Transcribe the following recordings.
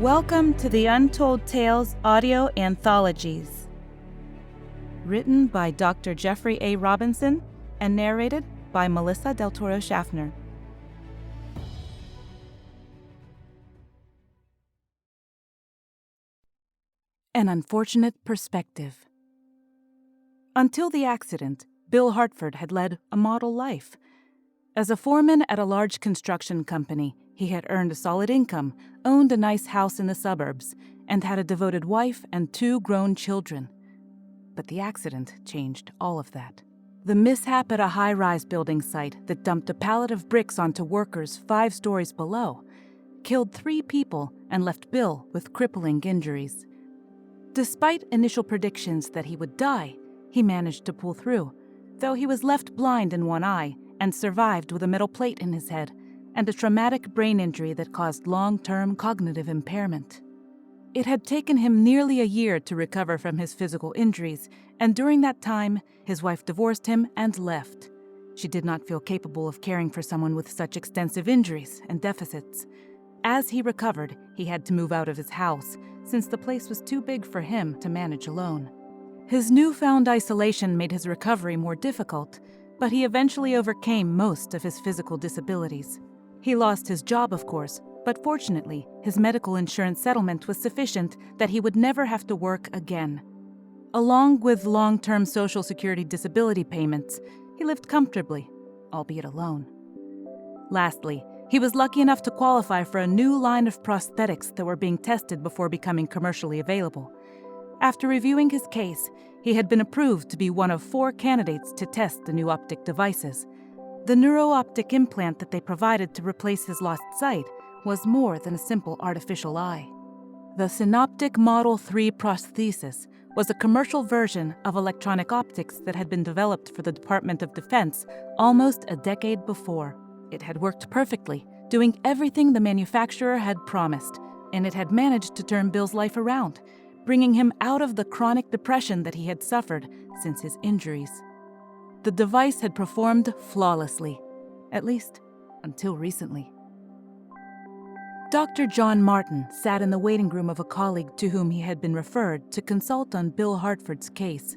Welcome to the Untold Tales audio anthologies. Written by Dr. Jeffrey A. Robinson and narrated by Melissa Del Toro Schaffner. An unfortunate perspective. Until the accident, Bill Hartford had led a model life. As a foreman at a large construction company, he had earned a solid income, owned a nice house in the suburbs, and had a devoted wife and 2 grown children. But the accident changed all of that. The mishap at a high-rise building site that dumped a pallet of bricks onto workers 5 stories below killed 3 people and left Bill with crippling injuries. Despite initial predictions that he would die, he managed to pull through, though he was left blind in one eye and survived with a metal plate in his head and a traumatic brain injury that caused long-term cognitive impairment. It had taken him nearly a year to recover from his physical injuries, and during that time, his wife divorced him and left. She did not feel capable of caring for someone with such extensive injuries and deficits. As he recovered, he had to move out of his house, since the place was too big for him to manage alone. His newfound isolation made his recovery more difficult, but he eventually overcame most of his physical disabilities. He lost his job, of course, but fortunately, his medical insurance settlement was sufficient that he would never have to work again. Along with long-term Social Security disability payments, he lived comfortably, albeit alone. Lastly, he was lucky enough to qualify for a new line of prosthetics that were being tested before becoming commercially available. After reviewing his case, he had been approved to be one of 4 candidates to test the new optic devices. The neuro-optic implant that they provided to replace his lost sight was more than a simple artificial eye. The Synoptic Model 3 prosthesis was a commercial version of electronic optics that had been developed for the Department of Defense almost a decade before. It had worked perfectly, doing everything the manufacturer had promised, and it had managed to turn Bill's life around, bringing him out of the chronic depression that he had suffered since his injuries. The device had performed flawlessly, at least until recently. Dr. John Martin sat in the waiting room of a colleague to whom he had been referred to consult on Bill Hartford's case.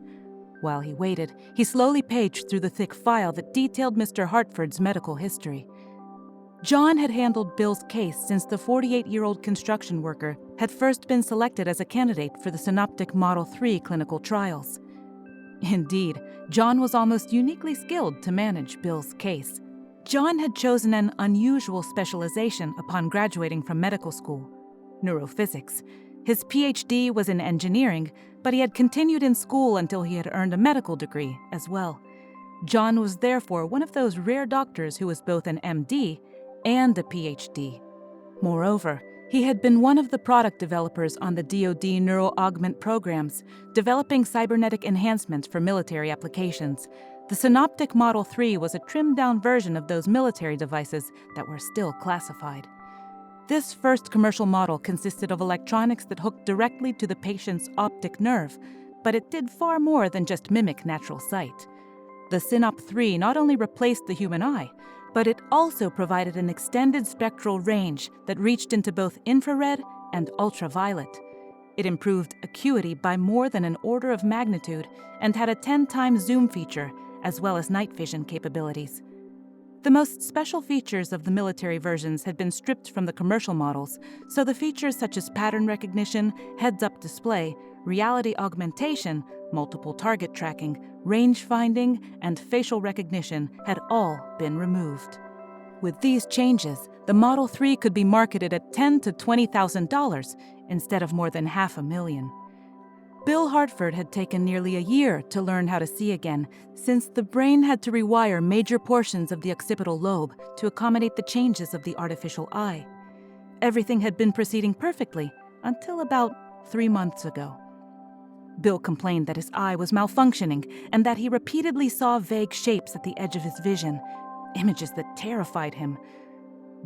While he waited, he slowly paged through the thick file that detailed Mr. Hartford's medical history. John had handled Bill's case since the 48-year-old construction worker had first been selected as a candidate for the Synoptic Model 3 clinical trials. Indeed, John was almost uniquely skilled to manage Bill's case. John had chosen an unusual specialization upon graduating from medical school: neurophysics. His PhD was in engineering, but he had continued in school until he had earned a medical degree as well. John was therefore one of those rare doctors who was both an MD and a PhD. Moreover, he had been one of the product developers on the DoD neuro-augment programs, developing cybernetic enhancements for military applications. The Synoptic Model 3 was a trimmed-down version of those military devices that were still classified. This first commercial model consisted of electronics that hooked directly to the patient's optic nerve, but it did far more than just mimic natural sight. The Synop 3 not only replaced the human eye, but it also provided an extended spectral range that reached into both infrared and ultraviolet. It improved acuity by more than an order of magnitude and had a 10-time zoom feature, as well as night vision capabilities. The most special features of the military versions had been stripped from the commercial models, so the features such as pattern recognition, heads-up display, reality augmentation, multiple target tracking, range finding, and facial recognition had all been removed. With these changes, the Model 3 could be marketed at $10,000 to $20,000 instead of more than $500,000. Bill Hartford had taken nearly a year to learn how to see again, since the brain had to rewire major portions of the occipital lobe to accommodate the changes of the artificial eye. Everything had been proceeding perfectly until about 3 months ago. Bill complained that his eye was malfunctioning and that he repeatedly saw vague shapes at the edge of his vision, images that terrified him.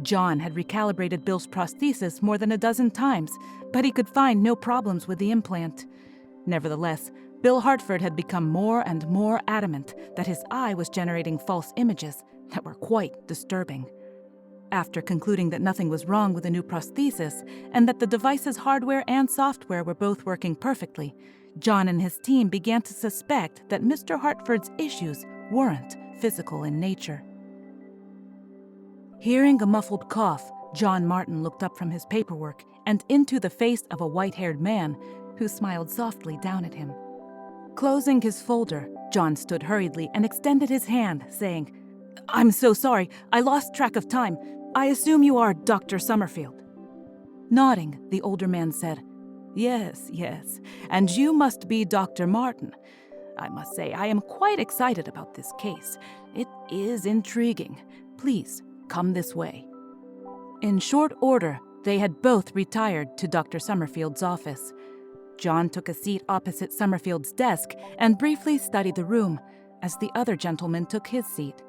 John had recalibrated Bill's prosthesis more than a dozen times, but he could find no problems with the implant. Nevertheless, Bill Hartford had become more and more adamant that his eye was generating false images that were quite disturbing. After concluding that nothing was wrong with the new prosthesis and that the device's hardware and software were both working perfectly, John and his team began to suspect that Mr. Hartford's issues weren't physical in nature. Hearing a muffled cough, John Martin looked up from his paperwork and into the face of a white-haired man who smiled softly down at him. Closing his folder, John stood hurriedly and extended his hand, saying, "I'm so sorry, I lost track of time. I assume you are Dr. Summerfield." Nodding, the older man said, Yes, and you must be Dr. Martin. I must say, I am quite excited about this case. It is intriguing. Please, come this way." In short order, they had both retired to Dr. Summerfield's office. John took a seat opposite Summerfield's desk and briefly studied the room, as the other gentleman took his seat.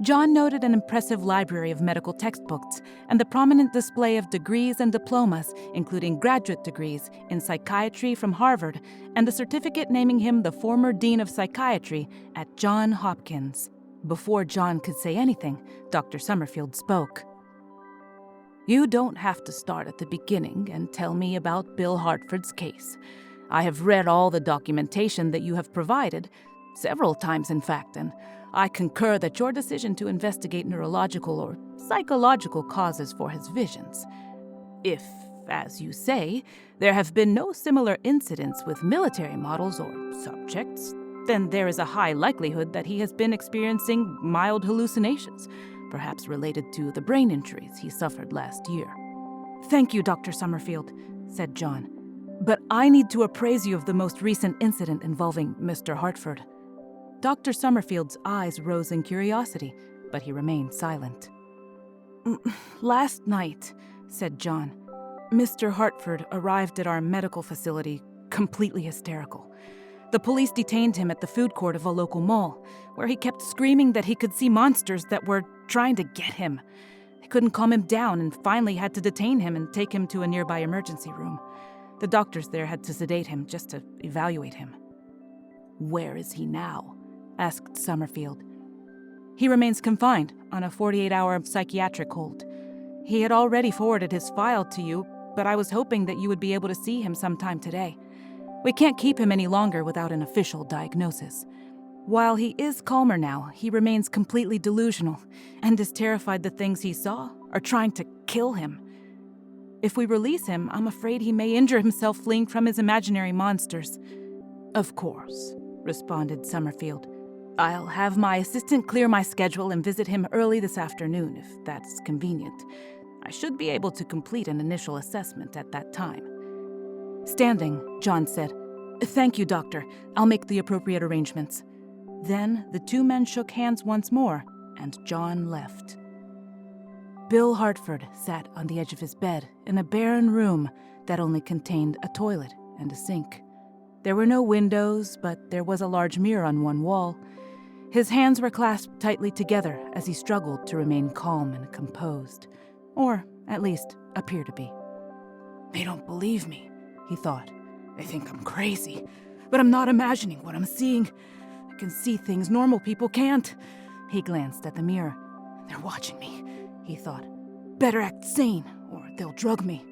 John noted an impressive library of medical textbooks and the prominent display of degrees and diplomas, including graduate degrees in psychiatry from Harvard and a certificate naming him the former dean of psychiatry at Johns Hopkins. Before John could say anything, Dr. Summerfield spoke. "You don't have to start at the beginning and tell me about Bill Hartford's case. I have read all the documentation that you have provided, several times in fact, and I concur that your decision to investigate neurological or psychological causes for his visions. If, as you say, there have been no similar incidents with military models or subjects, then there is a high likelihood that he has been experiencing mild hallucinations, perhaps related to the brain injuries he suffered last year." "Thank you, Dr. Summerfield," said John. "But I need to appraise you of the most recent incident involving Mr. Hartford." Dr. Summerfield's eyes rose in curiosity, but he remained silent. "Last night," said John, "Mr. Hartford arrived at our medical facility completely hysterical. The police detained him at the food court of a local mall, where he kept screaming that he could see monsters that were trying to get him. They couldn't calm him down and finally had to detain him and take him to a nearby emergency room. The doctors there had to sedate him just to evaluate him." "Where is he now?" asked Summerfield. "He remains confined on a 48-hour psychiatric hold. He had already forwarded his file to you, but I was hoping that you would be able to see him sometime today. We can't keep him any longer without an official diagnosis. While he is calmer now, he remains completely delusional and is terrified the things he saw are trying to kill him. If we release him, I'm afraid he may injure himself fleeing from his imaginary monsters." "Of course," responded Summerfield. "I'll have my assistant clear my schedule and visit him early this afternoon, if that's convenient. I should be able to complete an initial assessment at that time." Standing, John said, "Thank you, Doctor. I'll make the appropriate arrangements." Then the two men shook hands once more, and John left. Bill Hartford sat on the edge of his bed in a barren room that only contained a toilet and a sink. There were no windows, but there was a large mirror on one wall. His hands were clasped tightly together as he struggled to remain calm and composed, or at least appear to be. "They don't believe me," he thought. "They think I'm crazy, but I'm not imagining what I'm seeing. I can see things normal people can't." He glanced at the mirror. "They're watching me," he thought. "Better act sane, or they'll drug me."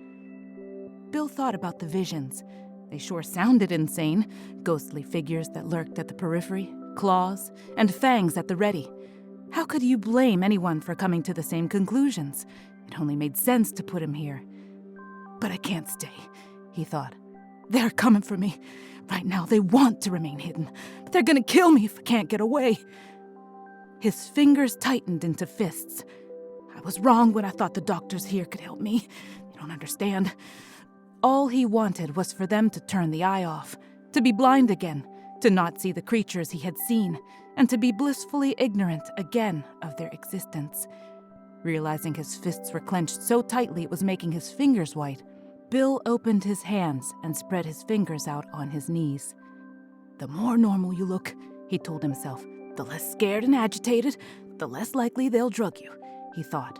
Bill thought about the visions. They sure sounded insane, ghostly figures that lurked at the periphery, claws, and fangs at the ready. How could you blame anyone for coming to the same conclusions? It only made sense to put him here. "But I can't stay," he thought. "They're coming for me. Right now they want to remain hidden, but they're gonna kill me if I can't get away." His fingers tightened into fists. "I was wrong when I thought the doctors here could help me. They don't understand." All he wanted was for them to turn the eye off, to be blind again, to not see the creatures he had seen, and to be blissfully ignorant again of their existence. Realizing his fists were clenched so tightly it was making his fingers white, Bill opened his hands and spread his fingers out on his knees. "The more normal you look," he told himself, "the less scared and agitated, the less likely they'll drug you," he thought.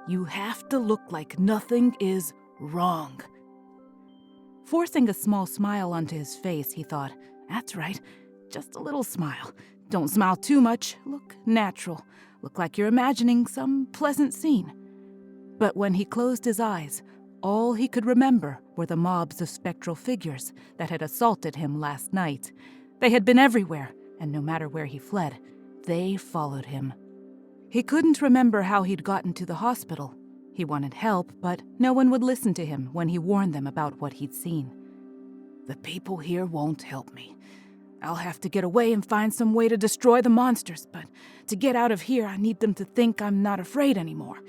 "You have to look like nothing is wrong." Forcing a small smile onto his face, he thought, "That's right, just a little smile. Don't smile too much. Look natural. Look like you're imagining some pleasant scene." But when he closed his eyes, all he could remember were the mobs of spectral figures that had assaulted him last night. They had been everywhere, and no matter where he fled, they followed him. He couldn't remember how he'd gotten to the hospital. He wanted help, but no one would listen to him when he warned them about what he'd seen. "The people here won't help me. I'll have to get away and find some way to destroy the monsters, but to get out of here, I need them to think I'm not afraid anymore.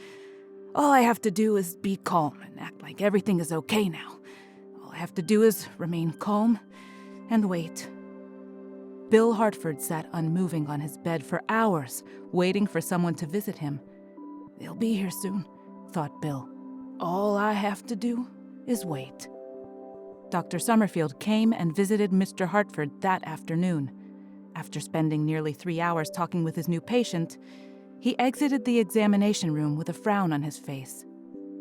All I have to do is be calm and act like everything is okay now. All I have to do is remain calm and wait." Bill Hartford sat unmoving on his bed for hours, waiting for someone to visit him. "They'll be here soon," thought Bill. "All I have to do is wait." Dr. Summerfield came and visited Mr. Hartford that afternoon. After spending nearly 3 hours talking with his new patient, he exited the examination room with a frown on his face.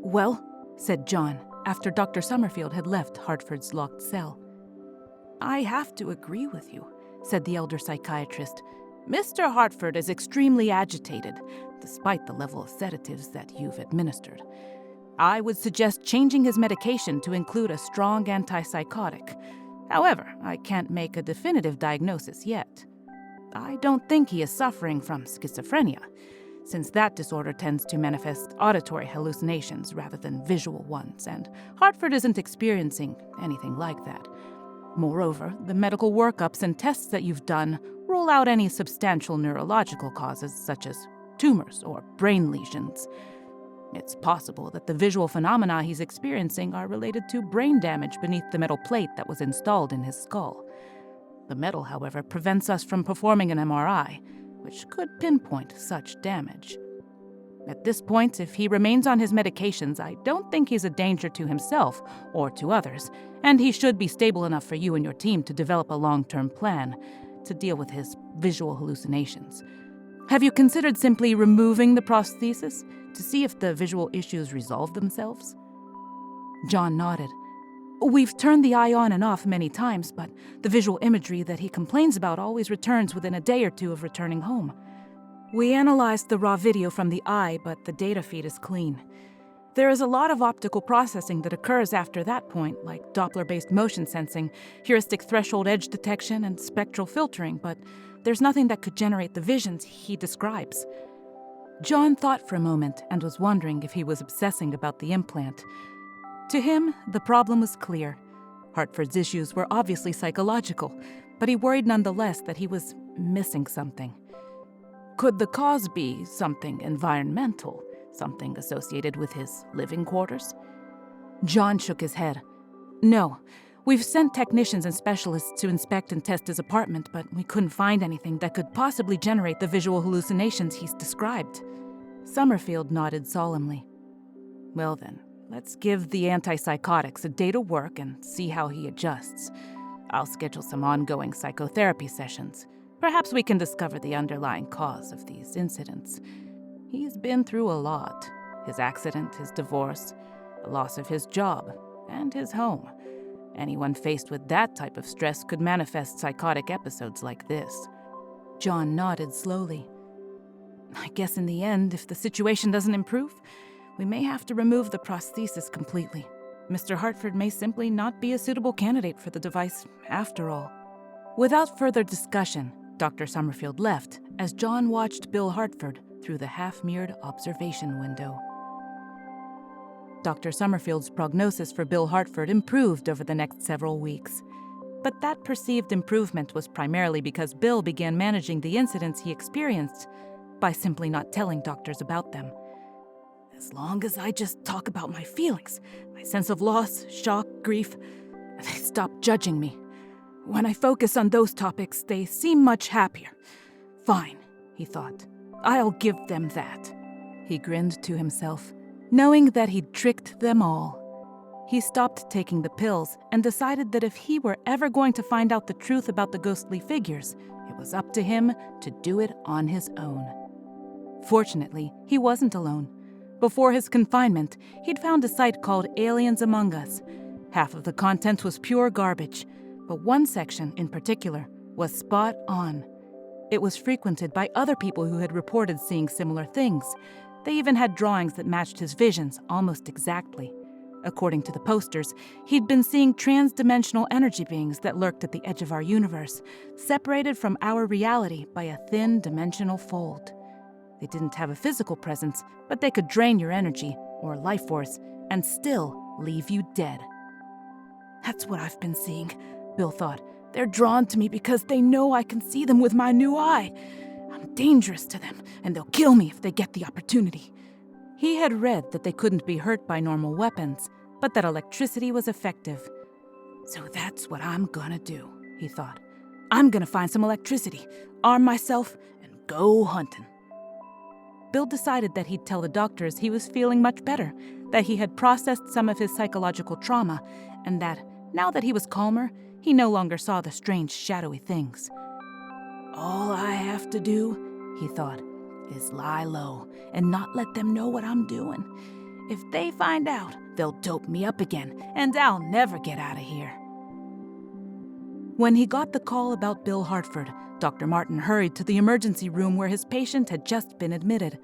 "Well," said John, after Dr. Summerfield had left Hartford's locked cell. "I have to agree with you," said the elder psychiatrist. "Mr. Hartford is extremely agitated, despite the level of sedatives that you've administered. I would suggest changing his medication to include a strong antipsychotic. However, I can't make a definitive diagnosis yet. I don't think he is suffering from schizophrenia, since that disorder tends to manifest auditory hallucinations rather than visual ones, and Hartford isn't experiencing anything like that. Moreover, the medical workups and tests that you've done rule out any substantial neurological causes such as tumors or brain lesions. It's possible that the visual phenomena he's experiencing are related to brain damage beneath the metal plate that was installed in his skull. The metal, however, prevents us from performing an MRI, which could pinpoint such damage. At this point, if he remains on his medications, I don't think he's a danger to himself or to others, and he should be stable enough for you and your team to develop a long-term plan to deal with his visual hallucinations. Have you considered simply removing the prosthesis to see if the visual issues resolve themselves?" John nodded. "We've turned the eye on and off many times, but the visual imagery that he complains about always returns within a day or two of returning home. We analyzed the raw video from the eye, but the data feed is clean. There is a lot of optical processing that occurs after that point, like Doppler-based motion sensing, heuristic threshold edge detection, and spectral filtering, but there's nothing that could generate the visions he describes." John thought for a moment and was wondering if he was obsessing about the implant. To him, the problem was clear. Hartford's issues were obviously psychological, but he worried nonetheless that he was missing something. Could the cause be something environmental, something associated with his living quarters? John shook his head. "No. We've sent technicians and specialists to inspect and test his apartment, but we couldn't find anything that could possibly generate the visual hallucinations he's described." Summerfield nodded solemnly. "Well then, let's give the antipsychotics a day to work and see how he adjusts. I'll schedule some ongoing psychotherapy sessions. Perhaps we can discover the underlying cause of these incidents. He's been through a lot. His accident, his divorce, the loss of his job, and his home. Anyone faced with that type of stress could manifest psychotic episodes like this." John nodded slowly. "I guess in the end, if the situation doesn't improve, we may have to remove the prosthesis completely. Mr. Hartford may simply not be a suitable candidate for the device after all." Without further discussion, Dr. Summerfield left as John watched Bill Hartford through the half-mirrored observation window. Dr. Summerfield's prognosis for Bill Hartford improved over the next several weeks. But that perceived improvement was primarily because Bill began managing the incidents he experienced by simply not telling doctors about them. "As long as I just talk about my feelings, my sense of loss, shock, grief, they stop judging me. When I focus on those topics, they seem much happier. Fine," he thought. "I'll give them that." He grinned to himself, knowing that he'd tricked them all. He stopped taking the pills and decided that if he were ever going to find out the truth about the ghostly figures, it was up to him to do it on his own. Fortunately, he wasn't alone. Before his confinement, he'd found a site called Aliens Among Us. Half of the content was pure garbage, but one section in particular was spot on. It was frequented by other people who had reported seeing similar things. They even had drawings that matched his visions almost exactly. According to the posters, he'd been seeing trans-dimensional energy beings that lurked at the edge of our universe, separated from our reality by a thin dimensional fold. They didn't have a physical presence, but they could drain your energy, or life force, and still leave you dead. That's what I've been seeing, Bill thought. They're drawn to me because they know I can see them with my new eye. I'm dangerous to them, and they'll kill me if they get the opportunity. He had read that they couldn't be hurt by normal weapons, but that electricity was effective. So that's what I'm gonna do, he thought. I'm gonna find some electricity, arm myself, and go hunting. Bill decided that he'd tell the doctors he was feeling much better, that he had processed some of his psychological trauma, and that, now that he was calmer, he no longer saw the strange, shadowy things. All I have to do, he thought, is lie low and not let them know what I'm doing. If they find out, they'll dope me up again, and I'll never get out of here. When he got the call about Bill Hartford, Dr. Martin hurried to the emergency room where his patient had just been admitted.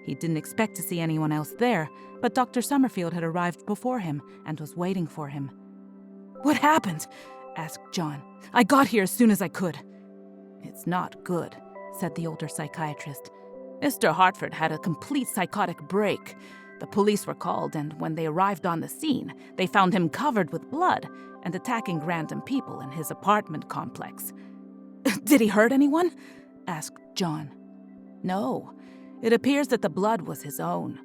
He didn't expect to see anyone else there, but Dr. Summerfield had arrived before him and was waiting for him. "What happened?" asked John. "I got here as soon as I could." "It's not good," said the older psychiatrist. "Mr. Hartford had a complete psychotic break. The police were called, and when they arrived on the scene, they found him covered with blood and attacking random people in his apartment complex." "Did he hurt anyone?" asked John. "No. It appears that the blood was his own.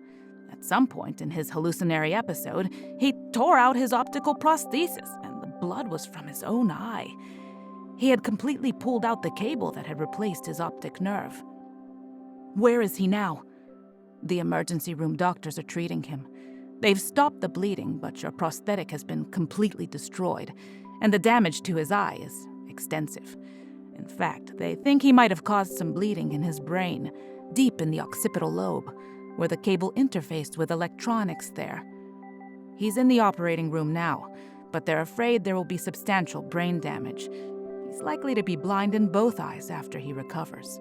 At some point in his hallucinatory episode, he tore out his optical prosthesis, and the blood was from his own eye. He had completely pulled out the cable that had replaced his optic nerve." "Where is he now?" "The emergency room doctors are treating him. They've stopped the bleeding, but your prosthetic has been completely destroyed, and the damage to his eye is extensive. In fact, they think he might have caused some bleeding in his brain, deep in the occipital lobe, where the cable interfaced with electronics there. He's in the operating room now, but they're afraid there will be substantial brain damage. He's likely to be blind in both eyes after he recovers."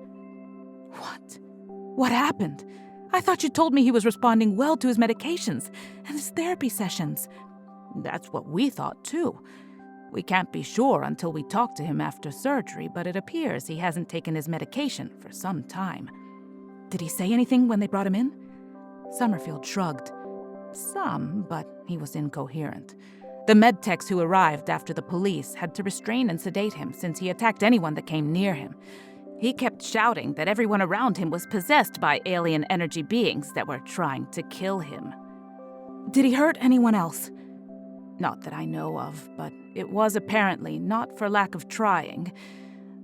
"What? What happened? I thought you told me he was responding well to his medications and his therapy sessions." "That's what we thought, too. We can't be sure until we talk to him after surgery, but it appears he hasn't taken his medication for some time." "Did he say anything when they brought him in?" Summerfield shrugged. "Some, but he was incoherent. The med techs who arrived after the police had to restrain and sedate him since he attacked anyone that came near him. He kept shouting that everyone around him was possessed by alien energy beings that were trying to kill him." "Did he hurt anyone else?" "Not that I know of, but it was apparently not for lack of trying.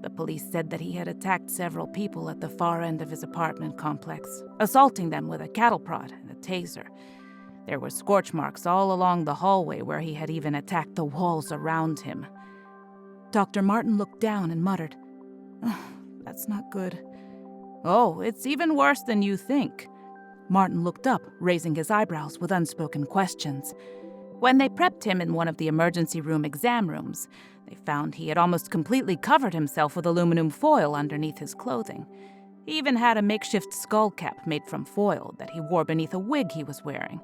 The police said that he had attacked several people at the far end of his apartment complex, assaulting them with a cattle prod and a taser. There were scorch marks all along the hallway where he had even attacked the walls around him." Dr. Martin looked down and muttered, "That's not good." "Oh, it's even worse than you think." Martin looked up, raising his eyebrows with unspoken questions. "When they prepped him in one of the emergency room exam rooms, they found he had almost completely covered himself with aluminum foil underneath his clothing. He even had a makeshift skull cap made from foil that he wore beneath a wig he was wearing.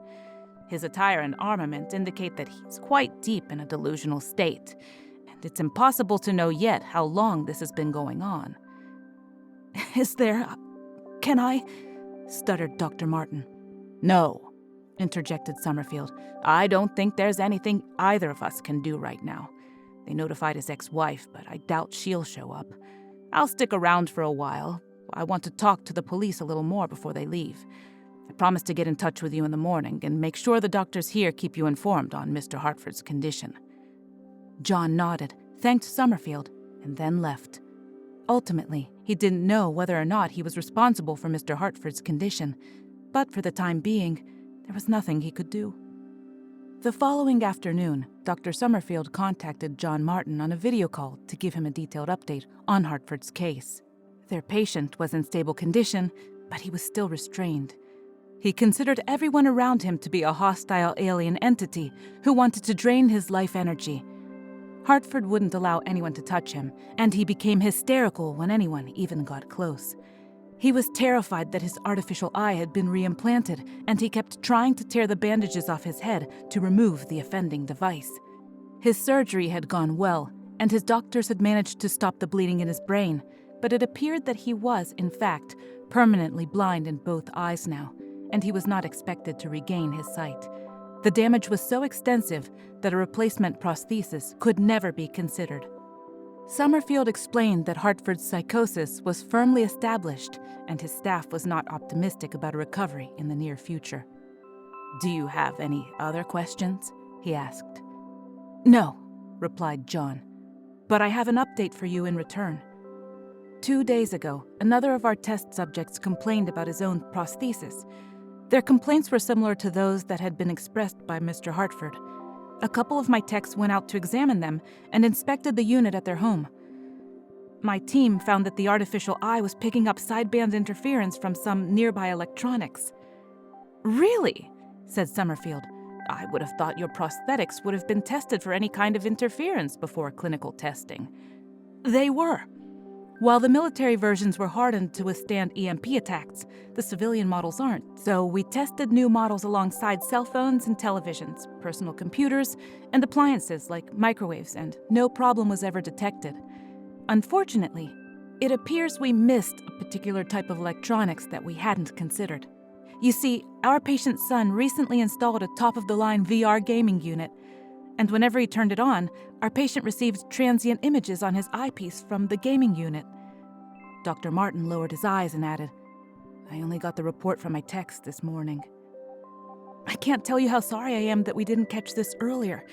His attire and armament indicate that he's quite deep in a delusional state, and it's impossible to know yet how long this has been going on." Can I?" stuttered Dr. Martin. "No," interjected Summerfield. "I don't think there's anything either of us can do right now. They notified his ex-wife, but I doubt she'll show up. I'll stick around for a while. I want to talk to the police a little more before they leave. I promise to get in touch with you in the morning and make sure the doctors here keep you informed on Mr. Hartford's condition." John nodded, thanked Summerfield, and then left. Ultimately, he didn't know whether or not he was responsible for Mr. Hartford's condition, but for the time being, there was nothing he could do. The following afternoon, Dr. Summerfield contacted John Martin on a video call to give him a detailed update on Hartford's case. Their patient was in stable condition, but he was still restrained. He considered everyone around him to be a hostile alien entity who wanted to drain his life energy. Hartford wouldn't allow anyone to touch him, and he became hysterical when anyone even got close. He was terrified that his artificial eye had been reimplanted, and he kept trying to tear the bandages off his head to remove the offending device. His surgery had gone well, and his doctors had managed to stop the bleeding in his brain, but it appeared that he was, in fact, permanently blind in both eyes now, and he was not expected to regain his sight. The damage was so extensive that a replacement prosthesis could never be considered. Summerfield explained that Hartford's psychosis was firmly established, and his staff was not optimistic about a recovery in the near future. "Do you have any other questions?" he asked. "No," replied John, "but I have an update for you in return. 2 days ago, another of our test subjects complained about his own prosthesis. Their complaints were similar to those that had been expressed by Mr. Hartford. A couple of my techs went out to examine them and inspected the unit at their home. My team found that the artificial eye was picking up sideband interference from some nearby electronics." "Really?" said Summerfield. "I would have thought your prosthetics would have been tested for any kind of interference before clinical testing." "They were. While the military versions were hardened to withstand EMP attacks, the civilian models aren't, so we tested new models alongside cell phones and televisions, personal computers, and appliances like microwaves, and no problem was ever detected. Unfortunately, it appears we missed a particular type of electronics that we hadn't considered. You see, our patient's son recently installed a top-of-the-line VR gaming unit, and whenever he turned it on, our patient received transient images on his eyepiece from the gaming unit." Dr. Martin lowered his eyes and added, "I only got the report from my text this morning." "I can't tell you how sorry I am that we didn't catch this earlier.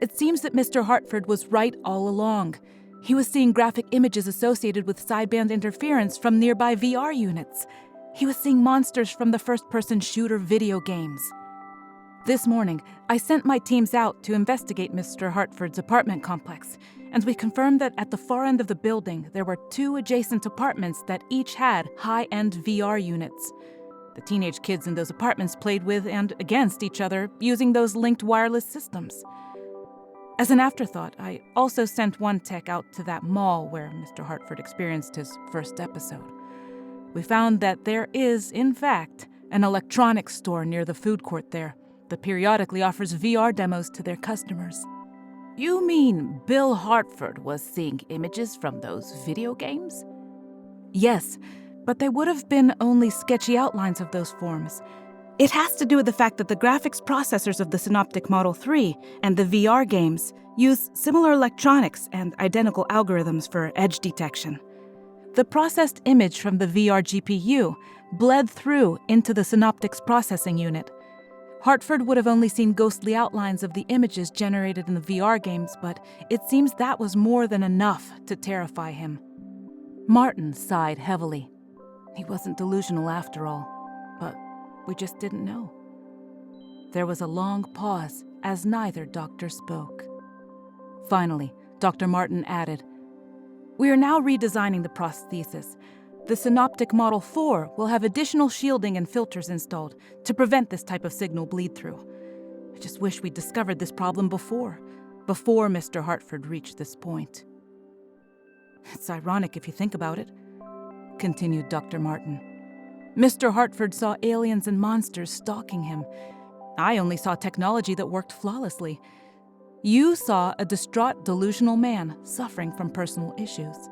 It seems that Mr. Hartford was right all along. He was seeing graphic images associated with sideband interference from nearby VR units. He was seeing monsters from the first-person shooter video games. This morning, I sent my teams out to investigate Mr. Hartford's apartment complex, and we confirmed that at the far end of the building, there were 2 adjacent apartments that each had high-end VR units. The teenage kids in those apartments played with and against each other using those linked wireless systems. As an afterthought, I also sent one tech out to that mall where Mr. Hartford experienced his first episode. We found that there is, in fact, an electronics store near the food court there that periodically offers VR demos to their customers." "You mean Bill Hartford was seeing images from those video games?" "Yes, but they would have been only sketchy outlines of those forms. It has to do with the fact that the graphics processors of the Synoptic Model 3 and the VR games use similar electronics and identical algorithms for edge detection. The processed image from the VR GPU bled through into the Synoptic's processing unit. Hartford would have only seen ghostly outlines of the images generated in the VR games, but it seems that was more than enough to terrify him." Martin sighed heavily. He wasn't delusional after all, but we just didn't know. There was a long pause as neither doctor spoke. Finally, Dr. Martin added, "We are now redesigning the prosthesis. The Synoptic Model 4 will have additional shielding and filters installed to prevent this type of signal bleed-through. I just wish we'd discovered this problem before Mr. Hartford reached this point." "It's ironic if you think about it," continued Dr. Martin. "Mr. Hartford saw aliens and monsters stalking him. I only saw technology that worked flawlessly. You saw a distraught, delusional man suffering from personal issues.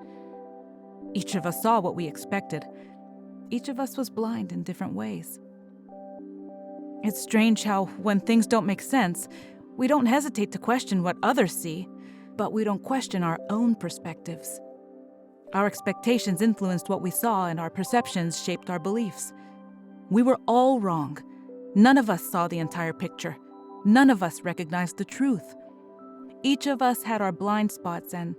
Each of us saw what we expected. Each of us was blind in different ways. It's strange how, when things don't make sense, we don't hesitate to question what others see, but we don't question our own perspectives. Our expectations influenced what we saw, and our perceptions shaped our beliefs. We were all wrong. None of us saw the entire picture. None of us recognized the truth. Each of us had our blind spots, and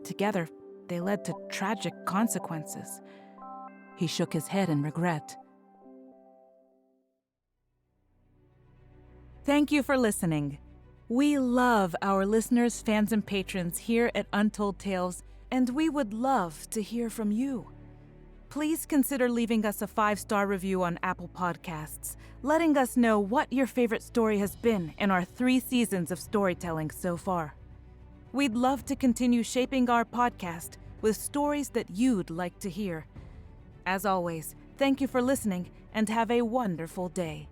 together, they led to tragic consequences." He shook his head in regret. Thank you for listening. We love our listeners, fans, and patrons here at Untold Tales, and we would love to hear from you. Please consider leaving us a 5-star review on Apple Podcasts, letting us know what your favorite story has been in our 3 seasons of storytelling so far. We'd love to continue shaping our podcast with stories that you'd like to hear. As always, thank you for listening and have a wonderful day.